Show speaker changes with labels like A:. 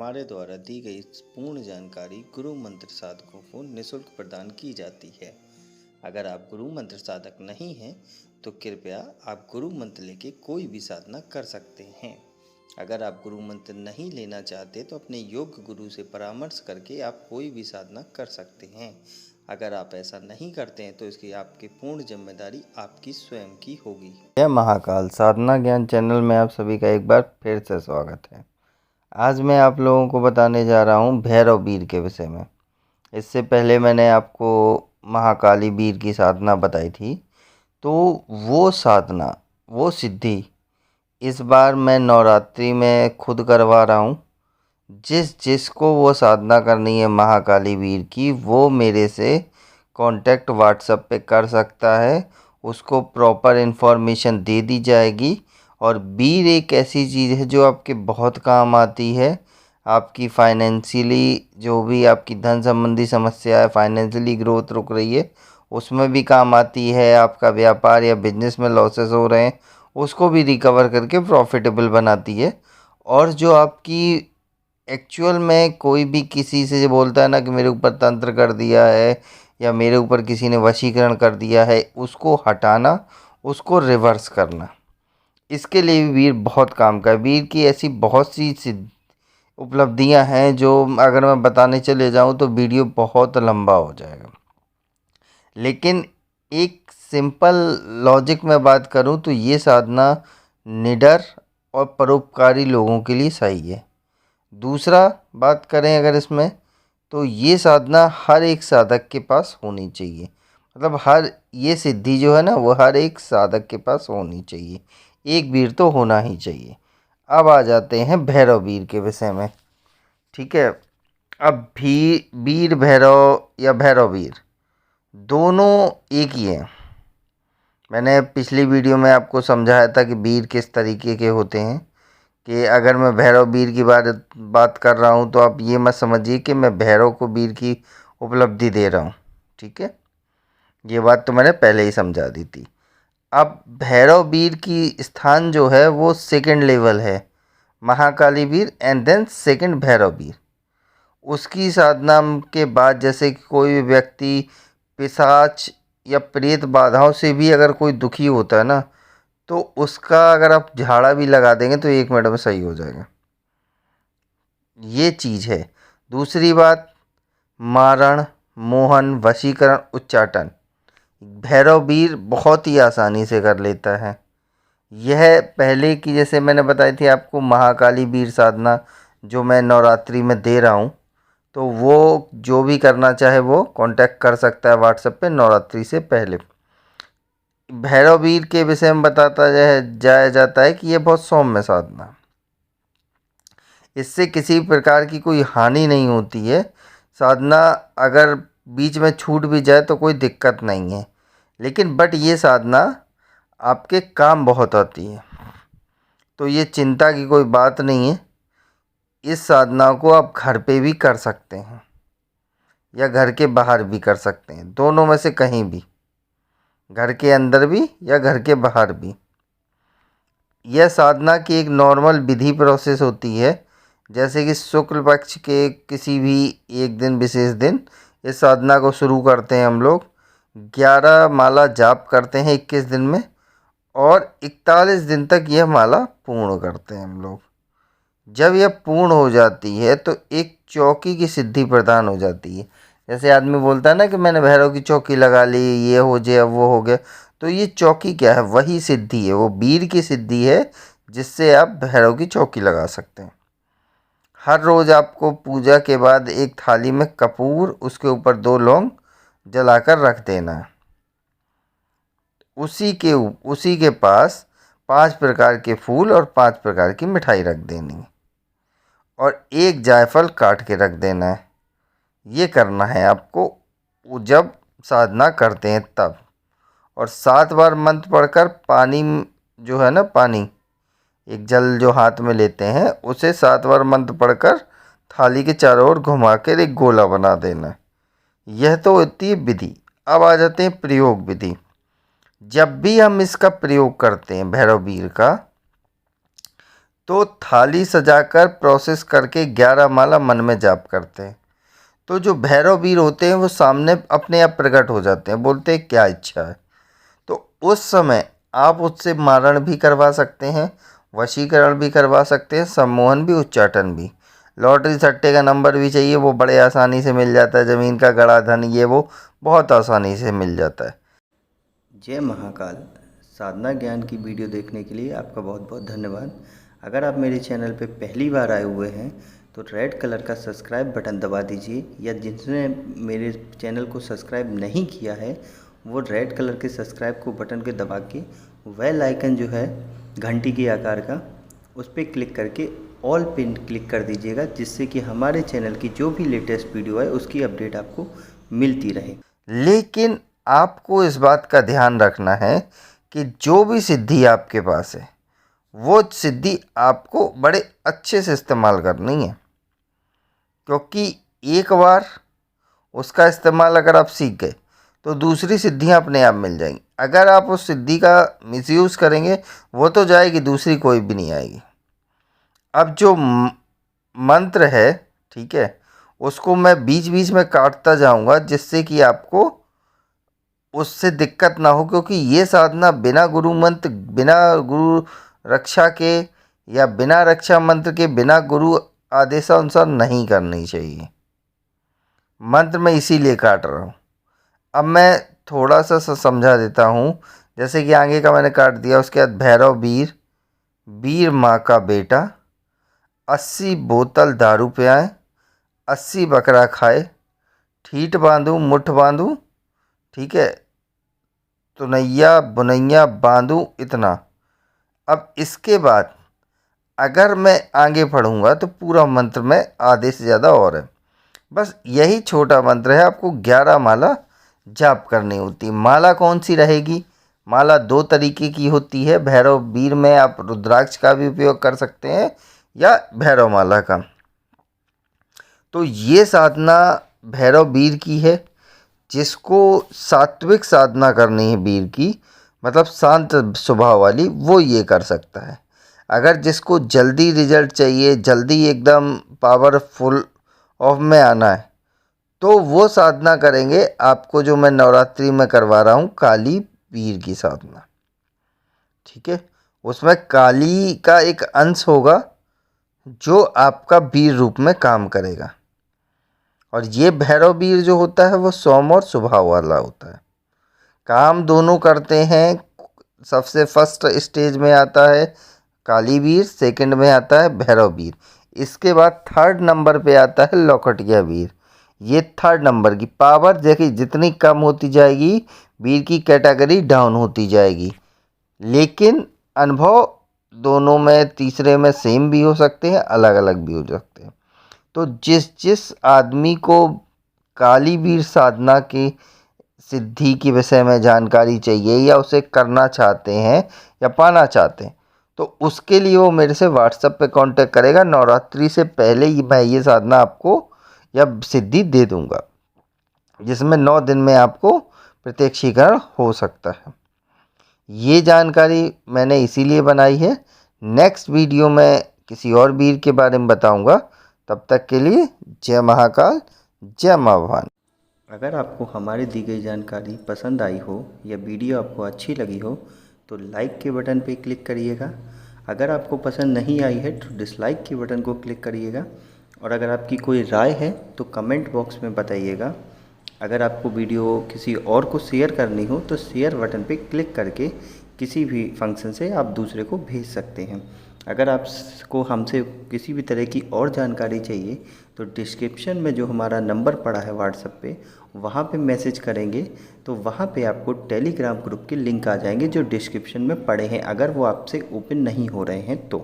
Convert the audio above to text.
A: हमारे द्वारा दी गई पूर्ण जानकारी गुरु मंत्र साधकों को निःशुल्क प्रदान की जाती है। अगर आप गुरु मंत्र साधक नहीं हैं तो कृपया आप गुरु मंत्र लेके कोई भी साधना कर सकते हैं। अगर आप गुरु मंत्र नहीं लेना चाहते तो अपने योग्य गुरु से परामर्श करके आप कोई भी साधना कर सकते हैं। अगर आप ऐसा नहीं करते हैं तो इसकी आपकी पूर्ण जिम्मेदारी आपकी स्वयं की होगी।
B: जय महाकाल साधना ज्ञान चैनल में आप सभी का एक बार फिर से स्वागत है। आज मैं आप लोगों को बताने जा रहा हूँ भैरव बीर के विषय में। इससे पहले मैंने आपको महाकाली बीर की साधना बताई थी, तो वो साधना, वो सिद्धि इस बार मैं नवरात्रि में खुद करवा रहा हूँ। जिसको वो साधना करनी है महाकाली बीर की, वो मेरे से कांटेक्ट व्हाट्सएप पे कर सकता है। उसको प्रॉपर इन्फॉर्मेशन दे दी जाएगी। और बीर एक ऐसी चीज़ है जो आपके बहुत काम आती है। आपकी फाइनेंशियली जो भी आपकी धन संबंधी समस्या है, फाइनेंशियली ग्रोथ रुक रही है, उसमें भी काम आती है। आपका व्यापार या बिजनेस में लॉसेस हो रहे हैं, उसको भी रिकवर करके प्रॉफिटेबल बनाती है। और जो आपकी एक्चुअल में कोई भी किसी से बोलता है ना कि मेरे ऊपर तंत्र कर दिया है या मेरे ऊपर किसी ने वशीकरण कर दिया है, उसको हटाना, उसको रिवर्स करना, इसके लिए भी वीर बहुत काम का है। वीर की ऐसी बहुत सी उपलब्धियां हैं जो अगर मैं बताने चले जाऊं तो वीडियो बहुत लंबा हो जाएगा। लेकिन एक सिंपल लॉजिक में बात करूं तो ये साधना निडर और परोपकारी लोगों के लिए सही है। दूसरा बात करें अगर इसमें, तो ये साधना हर एक साधक के पास होनी चाहिए। मतलब हर ये सिद्धि जो है ना, वो हर एक साधक के पास होनी चाहिए। एक वीर तो होना ही चाहिए। अब आ जाते हैं भैरव वीर के विषय में। ठीक है, अब भी वीर भैरव या भैरव वीर दोनों एक ही हैं। मैंने पिछली वीडियो में आपको समझाया था कि वीर किस तरीके के होते हैं। कि अगर मैं भैरव बीर की बात कर रहा हूँ तो आप ये मत समझिए कि मैं भैरव को बीर की उपलब्धि दे रहा हूँ। ठीक है, ये बात तो मैंने पहले ही समझा दी थी। अब भैरव बीर की स्थान जो है वो सेकंड लेवल है, महाकाली बीर एंड देन सेकंड भैरव बीर। उसकी साधना के बाद जैसे कि कोई भी व्यक्ति पिशाच या प्रेत बाधाओं से भी अगर कोई दुखी होता है ना, तो उसका अगर आप झाड़ा भी लगा देंगे तो 1 मिनट में सही हो जाएगा। ये चीज़ है। दूसरी बात, मारण, मोहन, वशीकरण, उच्चाटन भैरव बीर बहुत ही आसानी से कर लेता है। यह पहले की जैसे मैंने बताई थी आपको महाकाली बीर साधना जो मैं नवरात्रि में दे रहा हूँ, तो वो जो भी करना चाहे वो कांटेक्ट कर सकता है व्हाट्सएप पे नवरात्रि से पहले। भैरव वीर के विषय में बताता जाया जाता है कि ये बहुत सौम्य साधना, इससे किसी प्रकार की कोई हानि नहीं होती है। साधना अगर बीच में छूट भी जाए तो कोई दिक्कत नहीं है, लेकिन बट ये साधना आपके काम बहुत आती है, तो ये चिंता की कोई बात नहीं है। इस साधना को आप घर पे भी कर सकते हैं या घर के बाहर भी कर सकते हैं, दोनों में से कहीं भी, घर के अंदर भी या घर के बाहर भी। यह साधना की एक नॉर्मल विधि प्रोसेस होती है। जैसे कि शुक्ल पक्ष के किसी भी एक दिन, विशेष दिन, इस साधना को शुरू करते हैं हम लोग। 11 माला जाप करते हैं 21 दिन में, और 41 दिन तक यह माला पूर्ण करते हैं हम लोग। जब यह पूर्ण हो जाती है तो एक चौकी की सिद्धि प्रदान हो जाती है। जैसे आदमी बोलता है ना कि मैंने भैरव की चौकी लगा ली, ये हो जाए वो हो गया, तो ये चौकी क्या है? वही सिद्धि है, वो वीर की सिद्धि है जिससे आप भैरव की चौकी लगा सकते हैं। हर रोज़ आपको पूजा के बाद एक थाली में कपूर, उसके ऊपर 2 लौंग जलाकर रख देना है। उसी के पास 5 प्रकार के फूल और 5 प्रकार की मिठाई रख देनी है, और एक जायफल काट के रख देना है। ये करना है आपको जब साधना करते हैं तब। और 7 बार मंत्र पढ़कर पानी जो है ना, पानी, एक जल जो हाथ में लेते हैं उसे 7 बार मंत्र पढ़कर थाली के चारों ओर घुमाकर एक गोला बना देना। यह तो होती है विधि। अब आ जाते हैं प्रयोग विधि। जब भी हम इसका प्रयोग करते हैं भैरव वीर का, तो थाली सजाकर प्रोसेस करके 11 माला मन में जाप करते हैं। तो जो भैरव वीर होते हैं वो सामने अपने आप प्रकट हो जाते हैं, बोलते हैं क्या इच्छा है। तो उस समय आप उससे मारण भी करवा सकते हैं, वशीकरण भी करवा सकते हैं, सम्मोहन भी, उच्चाटन भी। लॉटरी सट्टे का नंबर भी चाहिए वो बड़े आसानी से मिल जाता है, ज़मीन का गड़ा धन ये वो बहुत आसानी से मिल जाता है।
A: जय महाकाल। साधना ज्ञान की वीडियो देखने के लिए आपका बहुत बहुत धन्यवाद। अगर आप मेरे चैनल पे पहली बार आए हुए हैं तो रेड कलर का सब्सक्राइब बटन दबा दीजिए, या जिसने मेरे चैनल को सब्सक्राइब नहीं किया है वो रेड कलर के सब्सक्राइब को बटन के दबा के बेल आइकन जो है घंटी के आकार का, उस पर क्लिक करके ऑल पिन क्लिक कर दीजिएगा, जिससे कि हमारे चैनल की जो भी लेटेस्ट वीडियो है उसकी अपडेट आपको मिलती रहे।
B: लेकिन आपको इस बात का ध्यान रखना है कि जो भी सिद्धि आपके पास है वो सिद्धि आपको बड़े अच्छे से इस्तेमाल करनी है, क्योंकि एक बार उसका इस्तेमाल अगर आप सीख गए तो दूसरी सिद्धियां अपने आप मिल जाएंगी। अगर आप उस सिद्धि का मिसयूज़ करेंगे वो तो जाएगी, दूसरी कोई भी नहीं आएगी। अब जो मंत्र है, ठीक है, उसको मैं बीच बीच में काटता जाऊंगा जिससे कि आपको उससे दिक्कत ना हो, क्योंकि ये साधना बिना गुरु मंत्र, बिना गुरु रक्षा के या बिना रक्षा मंत्र के, बिना गुरु आदेशानुसार नहीं करनी चाहिए। मंत्र मैं इसीलिए काट रहा हूँ। अब मैं थोड़ा सा समझा देता हूँ। जैसे कि आगे का मैंने काट दिया, उसके बाद भैरव वीर, वीर माँ का बेटा, 80 बोतल दारू पियाएँ, 80 बकरा खाए, ठीठ बांधूँ मुठ बांधूँ, ठीक है, तुनैया बुनैया बांधूँ इतना। अब इसके बाद अगर मैं आगे पढ़ूँगा तो पूरा मंत्र में आधे से ज़्यादा और है। बस यही छोटा मंत्र है, आपको 11 माला जाप करनी होती है। माला कौन सी रहेगी? माला 2 तरीके की होती है। भैरव वीर में आप रुद्राक्ष का भी उपयोग कर सकते हैं या भैरव माला का। तो ये साधना भैरव वीर की है। जिसको सात्विक साधना करनी है वीर की, मतलब शांत स्वभाव वाली, वो ये कर सकता है। अगर जिसको जल्दी रिजल्ट चाहिए, जल्दी एकदम पावरफुल ऑफ में आना है, तो वो साधना करेंगे आपको जो मैं नवरात्रि में करवा रहा हूँ, काली वीर की साधना, ठीक है। उसमें काली का एक अंश होगा जो आपका वीर रूप में काम करेगा, और ये भैरव वीर जो होता है वो सौम्य और स्वभाव वाला होता है। काम दोनों करते हैं। सबसे फर्स्ट स्टेज में आता है काली वीर, सेकंड में आता है भैरव वीर, इसके बाद थर्ड नंबर पे आता है लौकटिया वीर। ये थर्ड नंबर की पावर देखिए जितनी कम होती जाएगी वीर की कैटेगरी डाउन होती जाएगी, लेकिन अनुभव दोनों में तीसरे में सेम भी हो सकते हैं, अलग अलग भी हो सकते हैं। तो जिस जिस आदमी को काली वीर साधना की सिद्धि के विषय में जानकारी चाहिए या उसे करना चाहते हैं या पाना चाहते हैं, तो उसके लिए वो मेरे से व्हाट्सएप पे कांटेक्ट करेगा। नवरात्रि से पहले ही मैं ये साधना आपको या सिद्धि दे दूंगा, जिसमें 9 दिन में आपको प्रत्यक्षीकरण हो सकता है। ये जानकारी मैंने इसीलिए बनाई है। नेक्स्ट वीडियो में किसी और वीर के बारे में बताऊंगा। तब तक के लिए जय महाकाल, जय माँ भवानी।
A: अगर आपको हमारी दी गई जानकारी पसंद आई हो या वीडियो आपको अच्छी लगी हो तो लाइक के बटन पे क्लिक करिएगा। अगर आपको पसंद नहीं आई है तो डिसलाइक के बटन को क्लिक करिएगा। और अगर आपकी कोई राय है तो कमेंट बॉक्स में बताइएगा। अगर आपको वीडियो किसी और को शेयर करनी हो तो शेयर बटन पे क्लिक करके किसी भी फंक्शन से आप दूसरे को भेज सकते हैं। अगर आपको हमसे किसी भी तरह की और जानकारी चाहिए तो डिस्क्रिप्शन में जो हमारा नंबर पड़ा है व्हाट्सएप पे, वहाँ पे मैसेज करेंगे तो वहाँ पे आपको टेलीग्राम ग्रुप के लिंक आ जाएंगे जो डिस्क्रिप्शन में पड़े हैं, अगर वो आपसे ओपन नहीं हो रहे हैं तो।